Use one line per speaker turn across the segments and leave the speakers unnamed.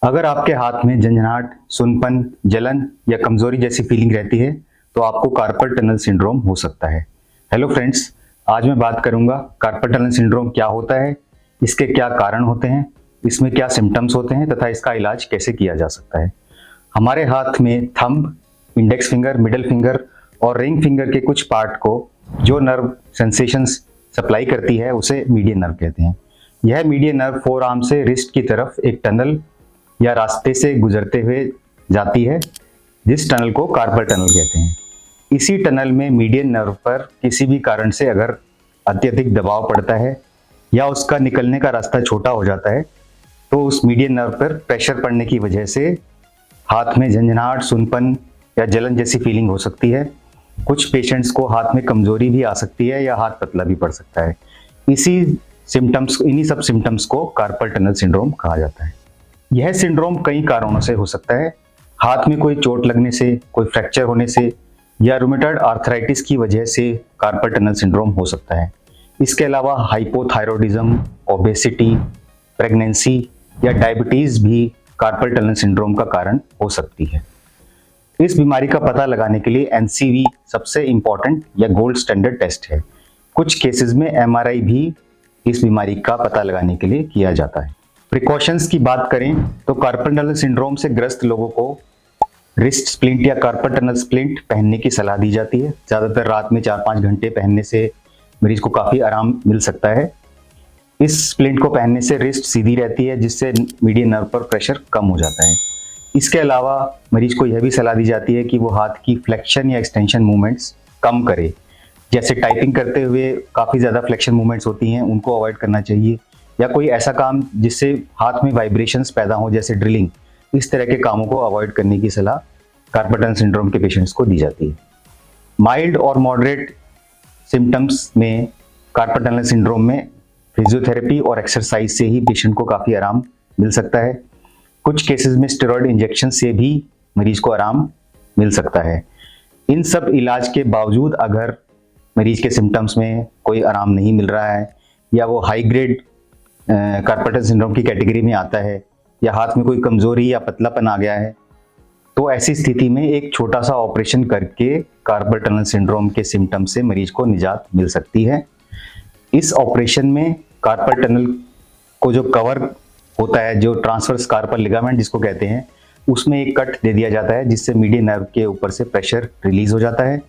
अगर आपके हाथ में झंझनाहट, सुनपन, जलन या कमजोरी जैसी फीलिंग रहती है तो आपको कार्पल टनल सिंड्रोम हो सकता है। हेलो फ्रेंड्स, आज मैं बात करूंगा कार्पल टनल सिंड्रोम क्या होता है, इसके क्या कारण होते हैं, इसमें क्या सिम्टम्स होते हैं तथा इसका इलाज कैसे किया जा सकता है। हमारे हाथ में thumb, index finger, middle finger और रिंग फिंगर के कुछ पार्ट को जो नर्व सेंसेशंस सप्लाई करती है उसे मीडियन नर्व कहते हैं। यह मीडियन नर्व फोर आर्म से रिस्ट की तरफ एक टनल या रास्ते से गुजरते हुए जाती है, जिस टनल को कार्पल टनल कहते हैं। इसी टनल में मीडियन नर्व पर किसी भी कारण से अगर अत्यधिक दबाव पड़ता है या उसका निकलने का रास्ता छोटा हो जाता है तो उस मीडियन नर्व पर प्रेशर पड़ने की वजह से हाथ में झंझनाहट, सुनपन या जलन जैसी फीलिंग हो सकती है। कुछ पेशेंट्स को हाथ में कमजोरी भी आ सकती है या हाथ पतला भी पड़ सकता है। इन्हीं सब सिम्टम्स को कार्पल टनल सिंड्रोम कहा जाता है। यह सिंड्रोम कई कारणों से हो सकता है। हाथ में कोई चोट लगने से, कोई फ्रैक्चर होने से या रूमेटॉइड आर्थराइटिस की वजह से कार्पल टनल सिंड्रोम हो सकता है। इसके अलावा हाइपोथायरॉयडिज्म, ओबेसिटी, प्रेगनेंसी या डायबिटीज भी कार्पल टनल सिंड्रोम का कारण हो सकती है। इस बीमारी का पता लगाने के लिए एनसीवी सबसे इंपॉर्टेंट या गोल्ड स्टैंडर्ड टेस्ट है। कुछ केसेस में एमआरआई भी इस बीमारी का पता लगाने के लिए किया जाता है। प्रिकॉशंस की बात करें तो कार्पल टनल सिंड्रोम से ग्रस्त लोगों को रिस्ट स्प्लिंट या कार्पल टनल स्प्लिंट पहनने की सलाह दी जाती है। ज़्यादातर रात में 4-5 घंटे पहनने से मरीज को काफ़ी आराम मिल सकता है। इस स्प्लिंट को पहनने से रिस्ट सीधी रहती है, जिससे मीडियन नर्व पर प्रेशर कम हो जाता है। इसके अलावा मरीज को यह भी सलाह दी जाती है कि वो हाथ की फ्लेक्शन या एक्सटेंशन मूवमेंट्स कम करे। जैसे टाइपिंग करते हुए काफ़ी ज़्यादा फ्लेक्शन मूवमेंट्स होती हैं, उनको अवॉइड करना चाहिए, या कोई ऐसा काम जिससे हाथ में वाइब्रेशंस पैदा हो जैसे ड्रिलिंग, इस तरह के कामों को अवॉइड करने की सलाह कार्पल टनल सिंड्रोम के पेशेंट्स को दी जाती है। माइल्ड और मॉडरेट सिम्टम्स में कार्पल टनल सिंड्रोम में फिजियोथेरेपी और एक्सरसाइज से ही पेशेंट को काफ़ी आराम मिल सकता है। कुछ केसेस में स्टेरॉयड इंजेक्शन से भी मरीज को आराम मिल सकता है। इन सब इलाज के बावजूद अगर मरीज के सिम्टम्स में कोई आराम नहीं मिल रहा है या वो high grade carpal tunnel syndrome की कैटेगरी में आता है या हाथ में कोई कमजोरी या पतलापन आ गया है, तो ऐसी स्थिति में एक छोटा सा ऑपरेशन करके कार्पल टनल सिंड्रोम के सिम्टम से मरीज को निजात मिल सकती है। इस ऑपरेशन में कार्पल टनल को जो कवर होता है, जो ट्रांसवर्स कार्पल लिगामेंट जिसको कहते हैं, उसमें एक कट दे दिया जाता है, जिससे मीडियन नर्व के ऊपर से प्रेशर रिलीज हो जाता है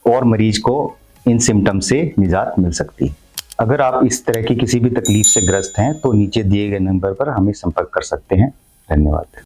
और मरीज को इन सिम्टम से निजात मिल सकती है। अगर आप इस तरह की किसी भी तकलीफ से ग्रस्त हैं तो नीचे दिए गए नंबर पर हमें संपर्क कर सकते हैं। धन्यवाद।